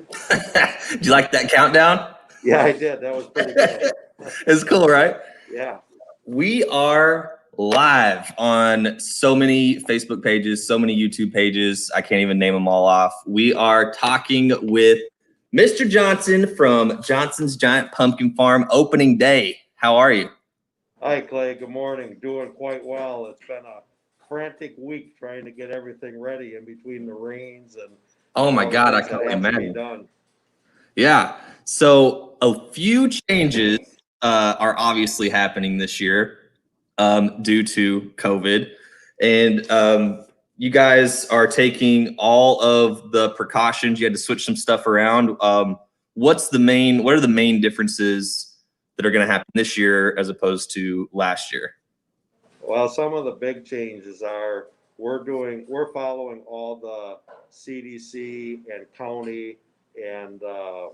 Did you like that countdown? Yeah, I did. That was pretty good. It's cool, right? Yeah. We are live on so many Facebook pages, so many YouTube pages. I can't even name them all off. We are talking with Mr. Johnson from Johnson's Giant Pumpkin Farm opening day. How are you? Hi, Clay. Good morning. Doing quite well. It's been a frantic week trying to get everything ready in between the rains and Oh my all the God, I things can that only have to be imagine. done. Yeah. So a few changes are obviously happening this year due to COVID. And you guys are taking all of the precautions. You had to switch some stuff around. What are the main differences that are going to happen this year as opposed to last year? Well, some of the big changes are we're following all the CDC and county and um,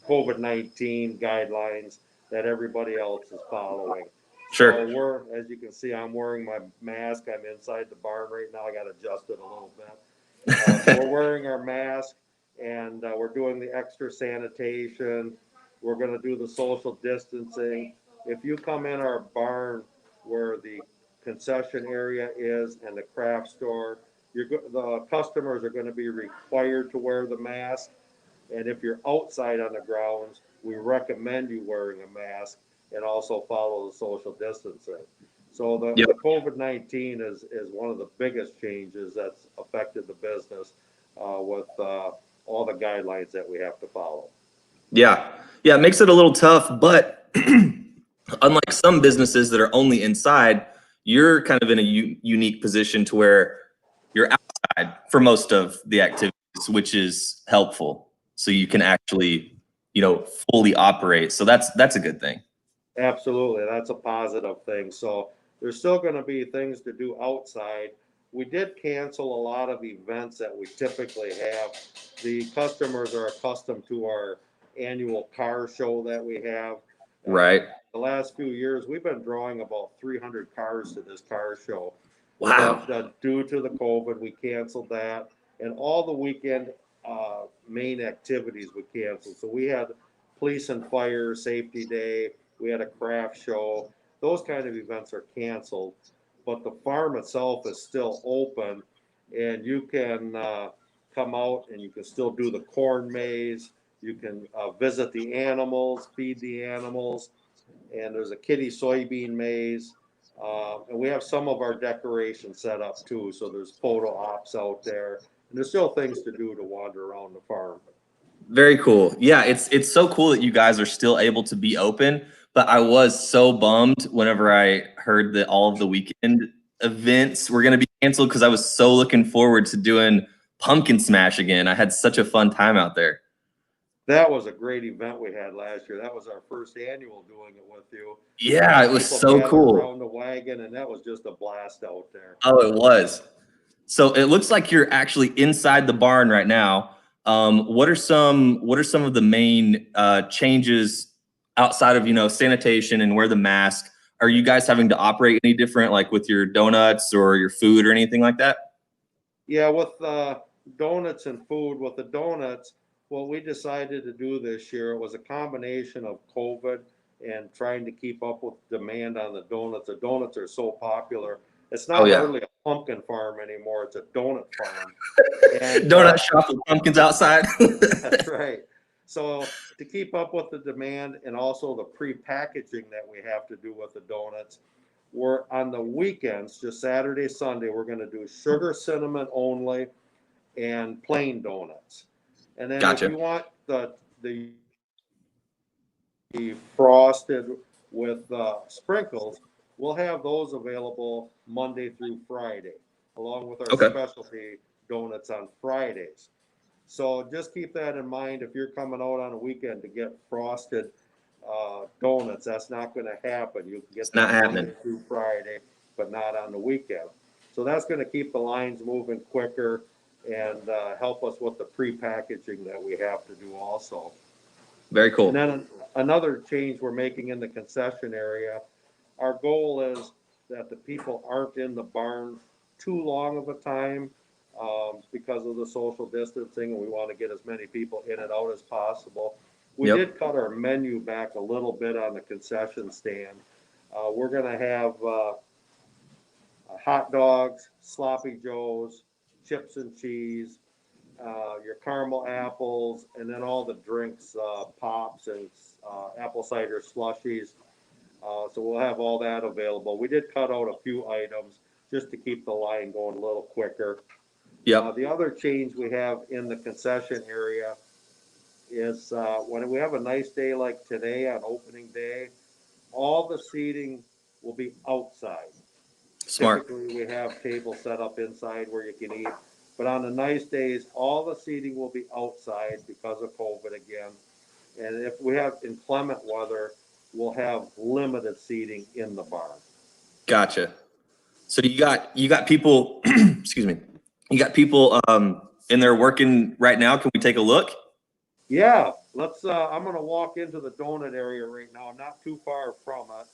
COVID-19 guidelines that everybody else is following. Sure. So as you can see, I'm wearing my mask. I'm inside the barn right now. I got adjusted a little bit. So we're wearing our mask and we're doing the extra sanitation. We're going to do the social distancing. If you come in our barn where the concession area is and the craft store, the customers are going to be required to wear the mask. And if you're outside on the grounds, we recommend you wearing a mask and also follow the social distancing. So Yep. the COVID-19 is one of the biggest changes that's affected the business with all the guidelines that we have to follow. Yeah. Yeah. It makes it a little tough, but unlike some businesses that are only inside, you're kind of in a unique position to where you're outside for most of the activities, which is helpful. So you can actually, fully operate. So that's a good thing. Absolutely, that's a positive thing. So there's still going to be things to do outside. We did cancel a lot of events that we typically have. The customers are accustomed to our annual car show that we have. Right. The last few years, we've been drawing about 300 cars to this car show. Wow. But due to the COVID, we canceled that, and all the weekend main activities we canceled. So we had police and fire safety day. We had a craft show. Those kind of events are canceled, but the farm itself is still open, and you can come out and you can still do the corn maze. You can visit the animals, feed the animals, and there's a kiddie soybean maze. And we have some of our decorations set up too. So there's photo ops out there, and there's still things to do to wander around the farm. Very cool. Yeah, it's so cool that you guys are still able to be open. But I was so bummed whenever I heard that all of the weekend events were going to be canceled because I was so looking forward to doing Pumpkin Smash again. I had such a fun time out there. That was a great event we had last year. That was our first annual doing it with you. Yeah, it was so cool. Around the wagon, and that was just a blast out there. Oh, it was. So it looks like you're actually inside the barn right now. What are some of the main changes outside of sanitation and wear the mask? Are you guys having to operate any different, like with your donuts or your food or anything like that? Yeah, with donuts and food. With the donuts, what we decided to do this year was a combination of COVID and trying to keep up with demand on the donuts. The donuts are so popular. It's not hardly a pumpkin farm anymore. It's a donut farm. And, donut shop with pumpkins outside. That's right. So to keep up with the demand and also the pre-packaging that we have to do with the donuts, we're on the weekends, just Saturday, Sunday, we're going to do sugar cinnamon only and plain donuts. And then if you want the frosted with sprinkles, we'll have those available Monday through Friday, along with our specialty donuts on Fridays. So just keep that in mind. If you're coming out on a weekend to get frosted donuts, that's not going to happen. You can get them Monday through Friday, but not on the weekend. So that's going to keep the lines moving quicker and help us with the pre-packaging that we have to do also. Very cool. And then another change we're making in the concession area, our goal is that the people aren't in the barn too long of a time. because of the social distancing, and we want to get as many people in and out as possible. We Yep. did cut our menu back a little bit on the concession stand. We're gonna have hot dogs, sloppy joes, chips and cheese, your caramel apples, and then all the drinks, pops and apple cider slushies. So we'll have all that available. We did cut out a few items just to keep the line going a little quicker. Yep. The other change we have in the concession area is when we have a nice day like today on opening day, all the seating will be outside. Smart. Typically, we have tables set up inside where you can eat, but on the nice days, all the seating will be outside because of COVID again. And if we have inclement weather, we'll have limited seating in the barn. Gotcha. So you got people, excuse me, you got people in there working right now. Can we take a look? Yeah, I'm gonna walk into the donut area right now. I'm not too far from it.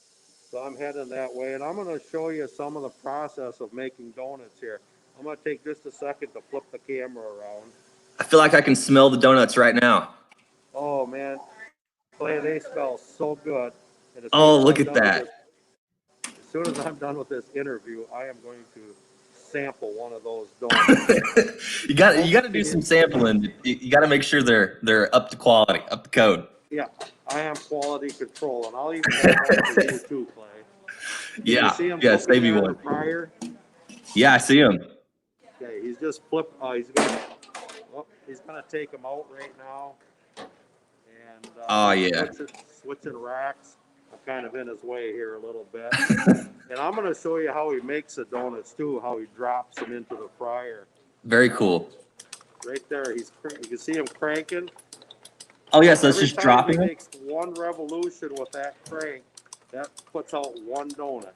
So I'm heading that way, and I'm gonna show you some of the process of making donuts here. I'm gonna take just a second to flip the camera around. I feel like I can smell the donuts right now. Oh man, Clay, they smell so good. And Oh, look at that. As soon as I'm done with this interview, I am going to sample one of those donuts. You got to do some sampling. You got to make sure they're up to quality, up to code. Yeah, I am quality control, and I'll even have one for you too, Clay. Yeah, You see him yeah, flipping save me there, one. the fryer? Yeah, I see him. Okay, he's just he's gonna take them out right now. And Oh yeah. switching racks. I'm kind of in his way here a little bit. And I'm gonna show you how he makes the donuts too, how he drops them into the fryer. Very cool. Right there, you can see him cranking. Oh yeah, so it's Every just time dropping he it. makes one revolution with that crank, that puts out one donut. And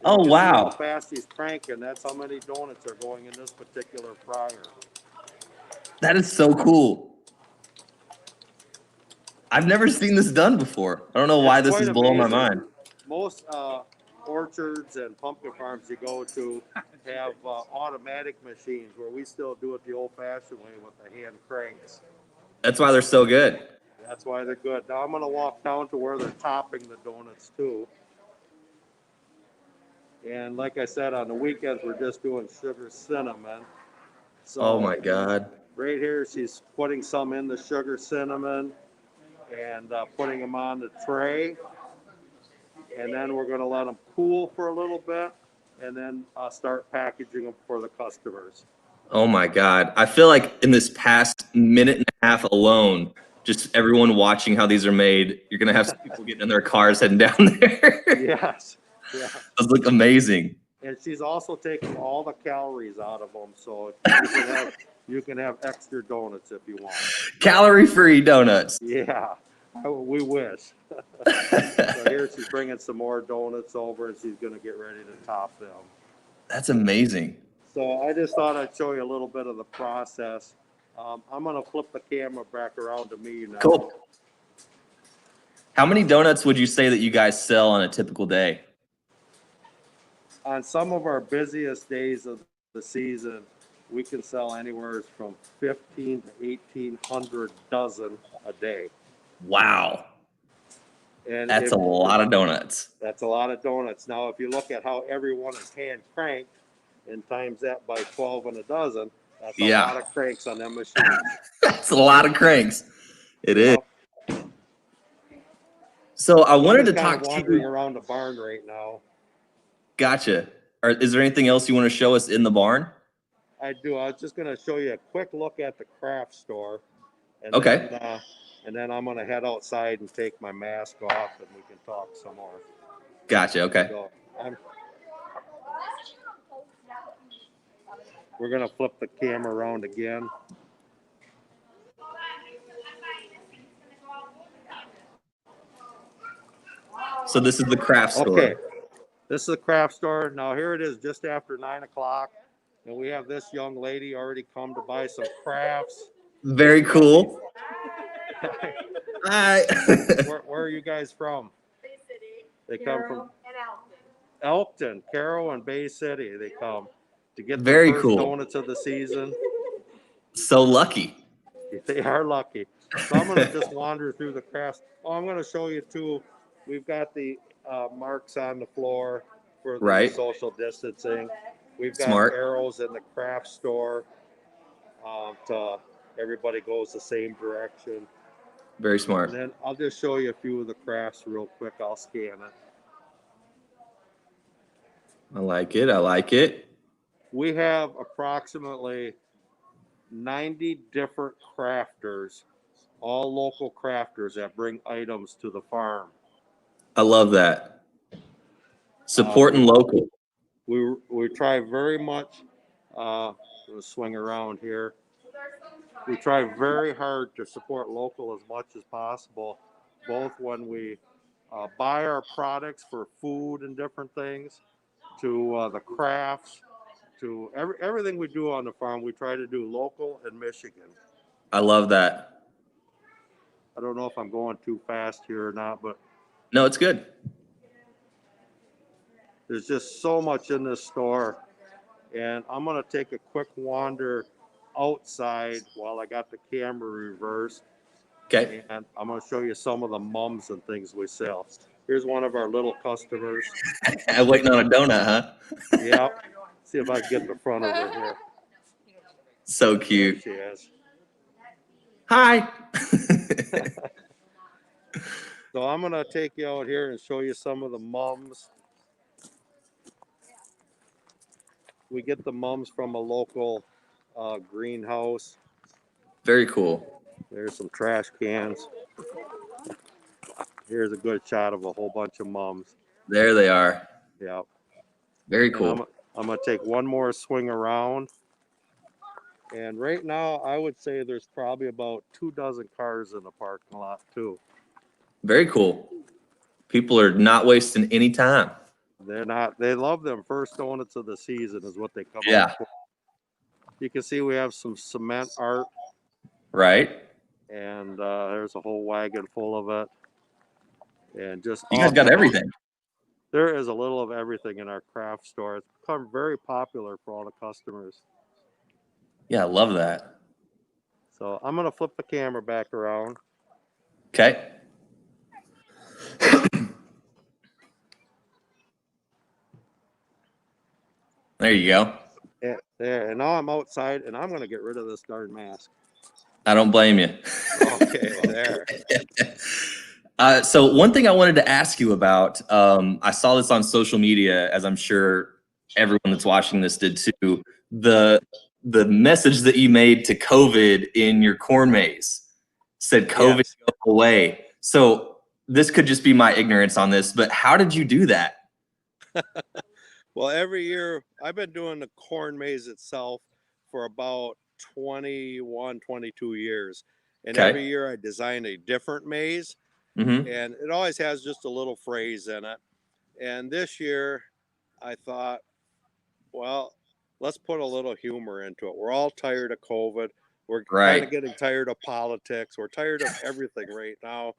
Oh you can see how wow, fast he's cranking. That's how many donuts are going in this particular fryer. that is so cool. I've never seen this done before. I don't know why It's this quite is blowing my amazing. mind. Most orchards and pumpkin farms you go to have automatic machines, where we still do it the old-fashioned way with the hand cranks. That's why they're so good. That's why they're good. Now I'm going to walk down to where they're topping the donuts too. And like I said, on the weekends we're just doing sugar cinnamon. So Oh my God. right here she's putting some in the sugar cinnamon and putting them on the tray. And then we're going to let them cool for a little bit, and then start packaging them for the customers. Oh my God. I feel like in this past minute and a half alone, just everyone watching how these are made, you're gonna have some people getting in their cars heading down there. Yes. Yeah. Those look amazing. And she's also taking all the calories out of them, so you can have extra donuts if you want. Calorie-free donuts. Yeah, we wish. So here she's bringing some more donuts over, and she's going to get ready to top them. That's amazing. So I just thought I'd show you a little bit of the process. I'm going to flip the camera back around to me now. Cool. How many donuts would you say that you guys sell on a typical day? On some of our busiest days of the season, we can sell anywhere from 15 to 1,800 dozen a day. Wow. And That's a lot of donuts. That's a lot of donuts. Now, if you look at how everyone is hand cranked and times that by 12 and a dozen, that's a lot of cranks on them machines. That's a lot of cranks. It is. So I wanted to talk to you around the barn right now. Gotcha. Is there anything else you want to show us in the barn? I do. I was just going to show you a quick look at the craft store. And okay. Then I'm going to head outside and take my mask off, and we can talk some more. Gotcha. Okay. So we're going to flip the camera around again. So this is the craft store. Okay. This is the craft store. Now here it is just after 9 o'clock. And we have this young lady already come to buy some crafts. Very cool. Hi. Where are you guys from? Bay City. They come from and Elkton. Elkton, Carroll, and Bay City. They come. to get the Very first cool. donuts of the season. So lucky. They are lucky. So I'm going to just wander through the crafts. Oh, I'm going to show you too. We've got the marks on the floor for the Right. social distancing. We've got Smart. arrows in the craft store to everybody goes the same direction. Very And smart. then I'll just show you a few of the crafts real quick. I'll scan it. I like it. I like it. We have approximately 90 different crafters, all local crafters that bring items to the farm. I love that. Supporting local. We try very much. We'll swing around here. We try very hard to support local as much as possible, both when we buy our products for food and different things, to the crafts, to everything we do on the farm. We try to do local in Michigan. I love that. I don't know if I'm going too fast here or not, but No, it's good. there's just so much in this store. And I'm going to take a quick wander outside while I got the camera reversed. Okay. And I'm going to show you some of the mums and things we sell. Here's one of our little customers. I'm waiting on a donut, huh? Yeah. See if I can get the front of her here. So There cute. she is. Hi. So I'm going to take you out here and show you some of the mums. We get the mums from a local greenhouse. Very cool. There's some trash cans. Here's a good shot of a whole bunch of mums. There they are. Yeah. Very And cool. I'm going to take one more swing around. And right now, I would say there's probably about 24 cars in the parking lot, too. Very cool. People are not wasting any time. They're not, they love them first donuts of the season, is what they come Yeah. up for. You can see we have some cement art, Right. and there's a whole wagon full of it. And just You guys got everything. there is a little of everything in our craft store. It's become very popular for all the customers. Yeah, I love that. So I'm going to flip the camera back around. Okay. There you go. There, and now I'm outside, and I'm going to get rid of this darn mask. I don't blame you. Okay, there. So one thing I wanted to ask you about, I saw this on social media, as I'm sure everyone that's watching this did too. The message that you made to COVID in your corn maze said COVID Yes. go away. So this could just be my ignorance on this, but how did you do that? Well, every year I've been doing the corn maze itself for about 21, 22 years. And Okay. every year I design a different maze, Mm-hmm. and it always has just a little phrase in it. And this year I thought, well, let's put a little humor into it. We're all tired of COVID. We're kind Right. of getting tired of politics. We're tired of everything right now.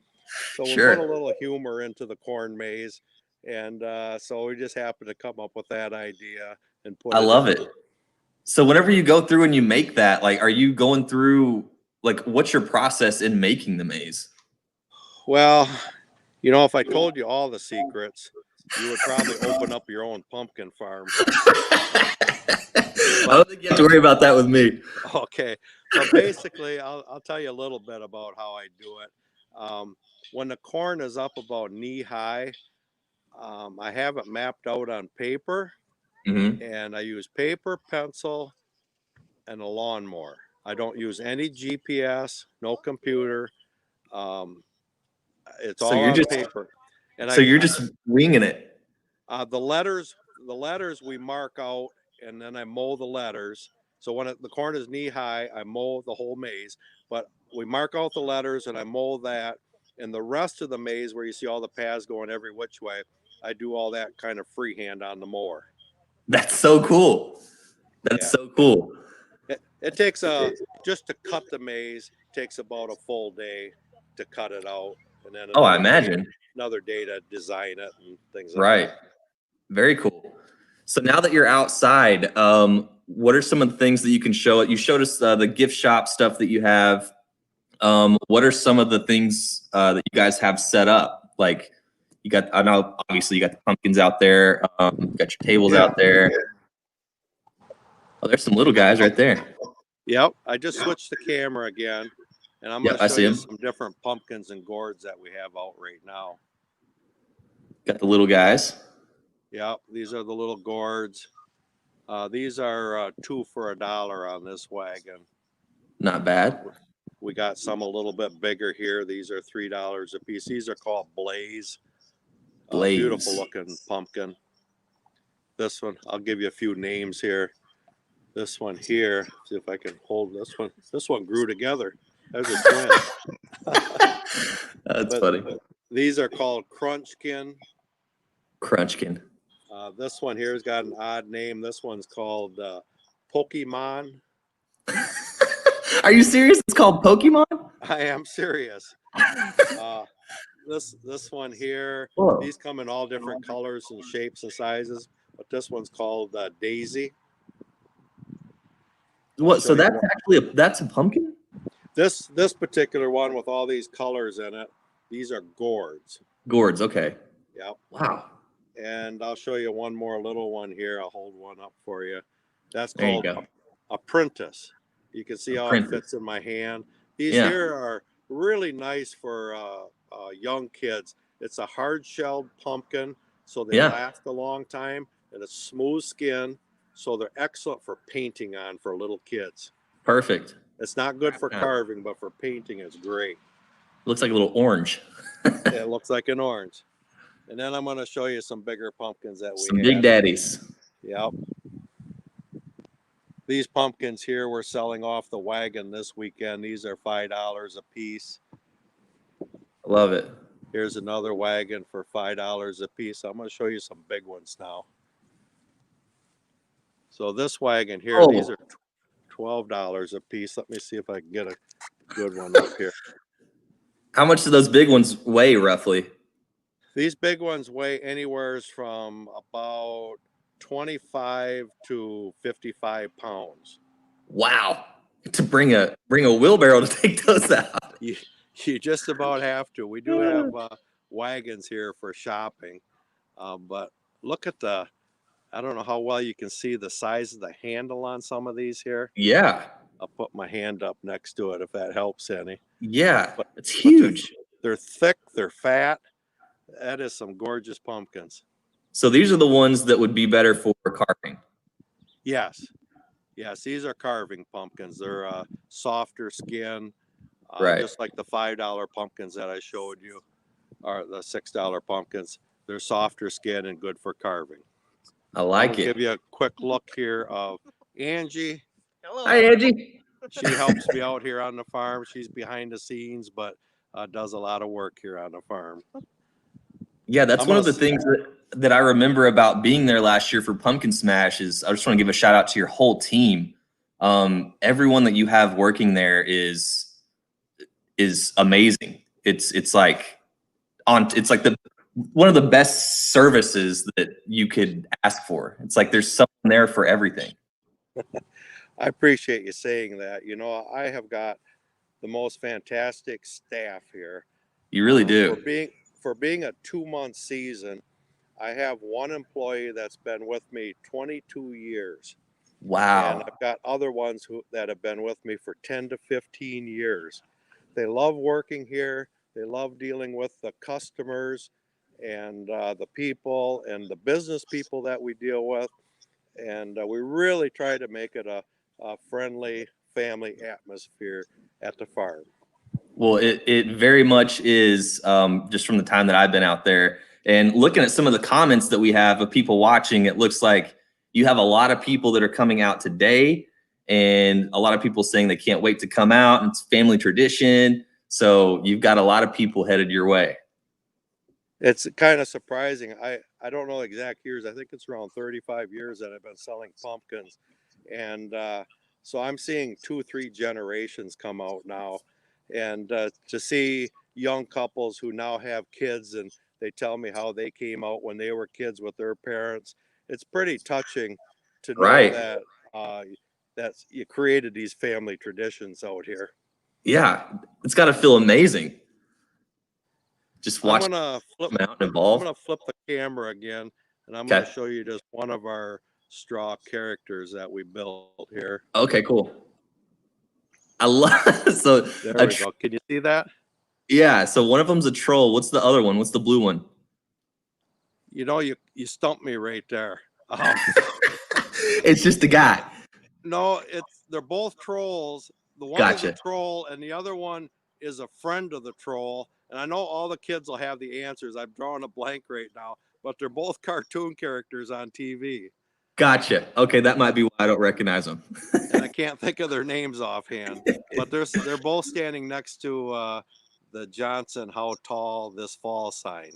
So we'll Sure. put a little humor into the corn maze. And so we just happened to come up with that idea and put I love in. it. So whenever you go through and you make that, like, are you going through, like, what's your process in making the maze? Well, you know, if I told you all the secrets, you would probably open up your own pumpkin farm. I don't think you have to worry about that with me. Okay. But basically, I'll tell you a little bit about how I do it. When the corn is up about knee high, I have it mapped out on paper, Mm-hmm. and I use paper, pencil, and a lawnmower. I don't use any GPS, no computer. It's So all you're on just paper. And you're just winging it. the letters we mark out, and then I mow the letters. So when the corn is knee high, I mow the whole maze. But we mark out the letters, and I mow that. And the rest of the maze, where you see all the paths going every which way, I do all that kind of freehand on the mower. That's so cool. That's so cool. It takes just to cut the maze takes about a full day to cut it out, and then I imagine. another day to design it and things like Right. that. Very cool. So now that you're outside, what are some of the things that you can show? You showed us the gift shop stuff that you have. What are some of the things that you guys have set up? Like you got, I know obviously you got the pumpkins out there. You got your tables out there. Oh, there's some little guys right there. Yep, I just switched the camera again, and I'm Yep, going I to show see you 'em. some different pumpkins and gourds that we have out right now. Got the little guys. Yep, these are the little gourds. These are 2 for $1 on this wagon. Not bad. We got some a little bit bigger here. These are $3 a piece. These are called Blaze. Blaze. Beautiful looking pumpkin. This one, I'll give you a few names here. This one here, see if I can hold this one. This one grew together. There's a twin. That's funny. These are called Crunchkin. Crunchkin. This one here has got an odd name. This one's called Pokemon. Are you serious? It's called Pokemon? I am serious. This one here, Whoa. these come in all different colors and shapes and sizes, but this one's called Daisy. What? So that's actually that's a pumpkin? This particular one with all these colors in it, these are gourds. Gourds, okay. Yep. Wow. And I'll show you one more little one here. I'll hold one up for you. That's called Apprentice. You can see how it fits in my hand. These here are really nice for young kids. It's a hard-shelled pumpkin, so they last a long time, and it's smooth skin, so they're excellent for painting on for little kids. Perfect. It's not good for carving, but for painting, it's great. Looks like a little orange. It looks like an orange. And then I'm going to show you some bigger pumpkins that we have. Some big daddies. Yep. These pumpkins here we're selling off the wagon this weekend. These are $5 a piece. Love it. Here's another wagon for $5 a piece. I'm going to show you some big ones now. So this wagon here, these are $12 a piece. Let me see if I can get a good one up here. How much do those big ones weigh roughly? These big ones weigh anywhere from about 25 to 55 pounds. Wow. To bring a wheelbarrow to take those out. You just about have to. We do have wagons here for shopping. But look at I don't know how well you can see the size of the handle on some of these here. Yeah. I'll put my hand up next to it if that helps any. Yeah, it's huge. They're thick, they're fat. That is some gorgeous pumpkins. So these are the ones that would be better for carving. Yes. Yes, these are carving pumpkins. They're softer skin, just like the $5 pumpkins that I showed you, or the $6 pumpkins. They're softer skin and good for carving. I like it. Give you a quick look here of Angie. Hello. Hi, Angie. She helps me out here on the farm. She's behind the scenes, but does a lot of work here on the farm. Yeah, that's one of the things that I remember about being there last year for Pumpkin Smash is I just want to give a shout out to your whole team. Everyone that you have working there is amazing. It's like one of the best services that you could ask for. It's like there's someone there for everything. I appreciate you saying that. You know, I have got the most fantastic staff here. You really do. For being a 2-month season, I have one employee that's been with me 22 years. Wow. And I've got other ones that have been with me for 10 to 15 years. They love working here. They love dealing with the customers and the people and the business people that we deal with. And we really try to make it a friendly family atmosphere at the farm. Well, it very much is, just from the time that I've been out there and looking at some of the comments that we have of people watching. It looks like you have a lot of people that are coming out today and a lot of people saying they can't wait to come out, and it's family tradition. So you've got a lot of people headed your way. It's kind of surprising. I don't know exact years. I think it's around 35 years that I've been selling pumpkins. And so I'm seeing 2-3 generations come out now. And to see young couples who now have kids and they tell me how they came out when they were kids with their parents it's pretty touching to know Right. that that's you created these family traditions out here. Yeah, it's got to feel amazing. Just I'm watch gonna flip. them out and I'm evolve. gonna flip the camera again, and I'm gonna Okay. show you just one of our straw characters that we built here. Okay, cool. I love so There we go. Can you see that? yeah, so one of them's a troll. What's the other one? What's the blue one? You know, you stumped me right there. It's just a guy. No, they're both trolls. The one is a Gotcha. troll, and the other one is a friend of the troll. And I know all the kids will have the answers. I'm drawing a blank right now, but they're both cartoon characters on TV. Gotcha. Okay, that might be why I don't recognize them. And I can't think of their names offhand, but they're both standing next to the Johnson "How Tall This Fall" sign.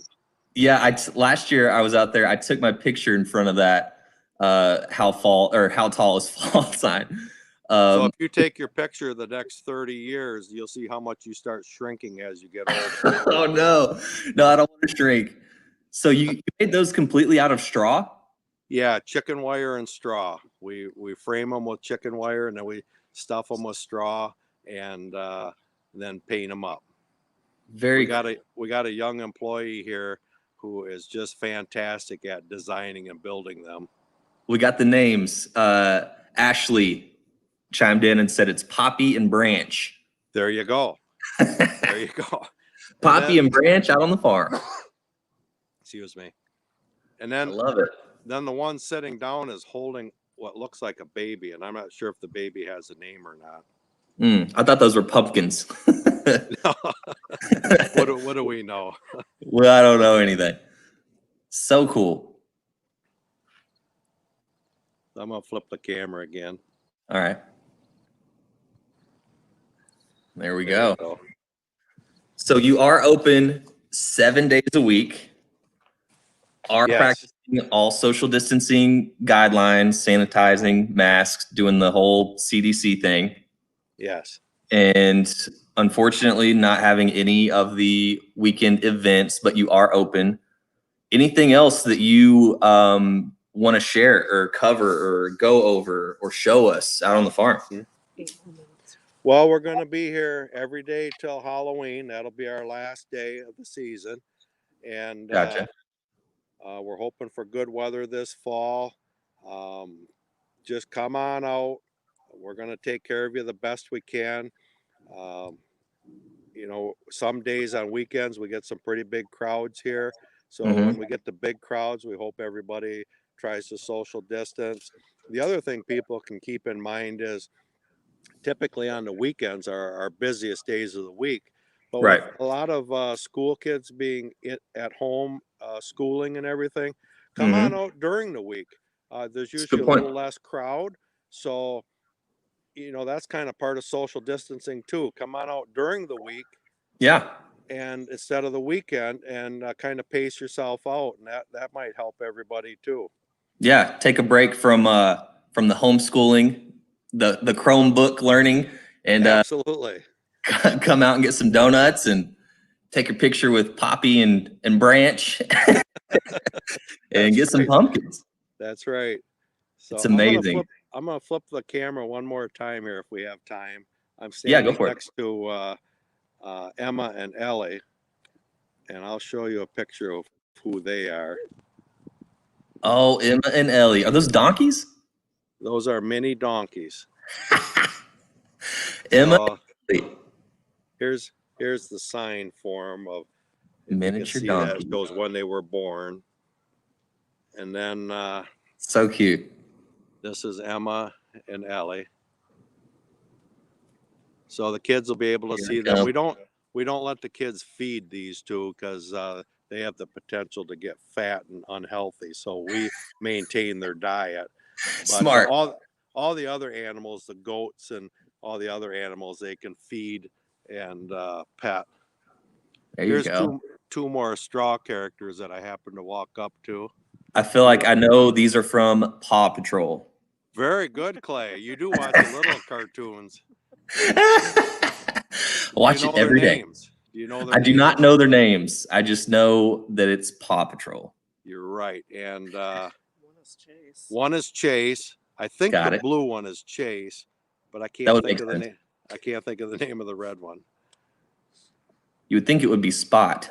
Yeah, last year I was out there. I took my picture in front of that how tall is fall sign. So if you take your picture the next 30 years, you'll see how much you start shrinking as you get older. Oh no, I don't want to shrink. So you made those completely out of straw? Yeah, chicken wire and straw. We frame them with chicken wire, and then we stuff them with straw, and then paint them up. Very. We got a young employee here who is just fantastic at designing and building them. We got the names. Ashley chimed in and said it's Poppy and Branch. There you go. There you go. Poppy and Branch out on the farm. Excuse me. And then I love it. Then the one sitting down is holding what looks like a baby, and I'm not sure if the baby has a name or not. I thought those were pumpkins. What do we know? Well, I don't know anything. So cool. I'm gonna flip the camera again. All right. There we go. So you are open 7 days a week. Are practicing all social distancing guidelines, sanitizing, masks, doing the whole CDC thing. Yes. And unfortunately not having any of the weekend events, but you are open. Anything else that you want to share or cover or go over or show us out on the farm? Well, we're going to be here every day till Halloween. That'll be our last day of the season. And Gotcha. we're hoping for good weather this fall. Just come on out. We're going to take care of you the best we can. You know, some days on weekends we get some pretty big crowds here. So when we get the big crowds, we hope everybody tries to social distance. The other thing people can keep in mind is typically on the weekends are our busiest days of the week. But with a lot of school kids being at home, schooling and everything, come on out during the week. There's usually a little less crowd. So, you know, that's kind of part of social distancing too. Come on out during the week. Yeah. And instead of the weekend, and kind of pace yourself out. And that might help everybody too. Yeah. Take a break from the homeschooling, the Chromebook learning, and absolutely come out and get some donuts and take a picture with Poppy and Branch and get some pumpkins. That's right. So it's amazing. I'm gonna flip the camera one more time here if we have time. I'm standing next to Emma and Ellie, and I'll show you a picture of who they are. Oh, Emma and Ellie. Are those donkeys? Those are mini donkeys. Emma. Here's the sign form of miniature donkey. That shows when they were born. And then so cute. This is Emma and Ellie. So the kids will be able to see them. We don't let the kids feed these two because they have the potential to get fat and unhealthy. So we maintain their diet. But smart. All the other animals, the goats and all the other animals, they can feed and pet. Here's two more straw characters that I happen to walk up to. I feel like I know these are from Paw Patrol. Very good, Clay. You do watch the little cartoons. Watch it every day. Do you know their names? I do not know their names. I just know that it's Paw Patrol. You're right. And one's Chase. One is Chase. I think Got the it. blue one is Chase, but I That can't would think make of the sense. name. I can't think of the name of the red one. You would think it would be Spot.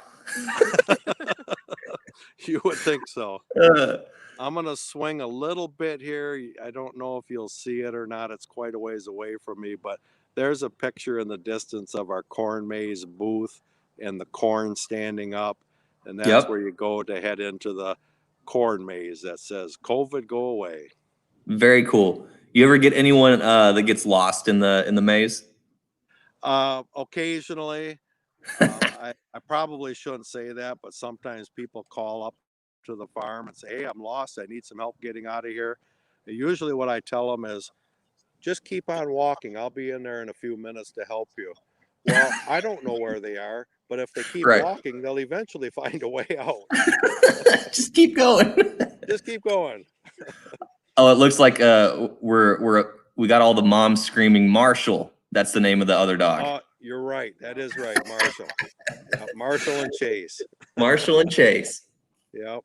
You would think so. Uh, I'm gonna swing a little bit here. I don't know if you'll see it or not. It's quite a ways away from me, but there's a picture in the distance of our corn maze booth and the corn standing up, and that's Yep. where you go to head into the corn maze that says "COVID go away." Very cool. You ever get anyone that gets lost in the maze? Occasionally, I probably shouldn't say that, but sometimes people call up to the farm and say, "Hey, I'm lost. I need some help getting out of here." And usually, what I tell them is, "Just keep on walking. I'll be in there in a few minutes to help you." Well, I don't know where they are, but if they keep Right. walking, they'll eventually find a way out. Just keep going. Just keep going. Oh, it looks like we got all the moms screaming Marshall. That's the name of the other dog. You're right. That is right, Marshall. Yeah, Marshall and Chase. Marshall and Chase. Yep.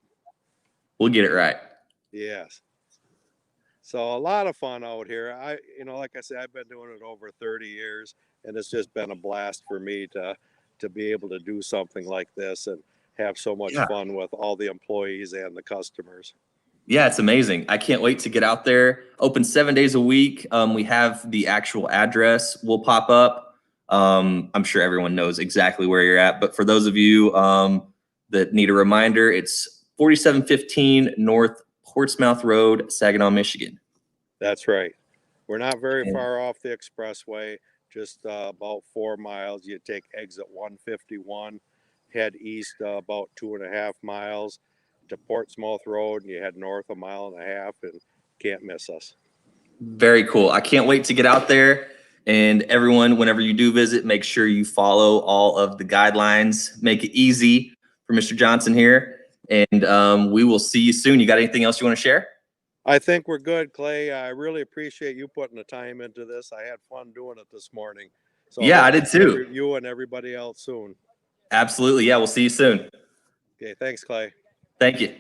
We'll get it right. Yes. So a lot of fun out here. Like I said, I've been doing it over 30 years, and it's just been a blast for me to be able to do something like this and have so much Yeah. fun with all the employees and the customers. Yeah, it's amazing. I can't wait to get out there. Open 7 days a week. We have the actual address will pop up. I'm sure everyone knows exactly where you're at, but for those of you that need a reminder, it's 4715 North Portsmouth Road, Saginaw, Michigan. That's right. We're not very far off the expressway, just about 4 miles. You take exit 151, head east about 2.5 miles to Portsmouth Road, and you head north 1.5 miles, and can't miss us. Very cool. I can't wait to get out there. And everyone, whenever you do visit, make sure you follow all of the guidelines. Make it easy for Mr. Johnson here. And we will see you soon. You got anything else you want to share? I think we're good, Clay. I really appreciate you putting the time into this. I had fun doing it this morning. So Yeah, I did too. You and everybody else soon. Absolutely. Yeah, we'll see you soon. Okay, thanks, Clay. Thank you.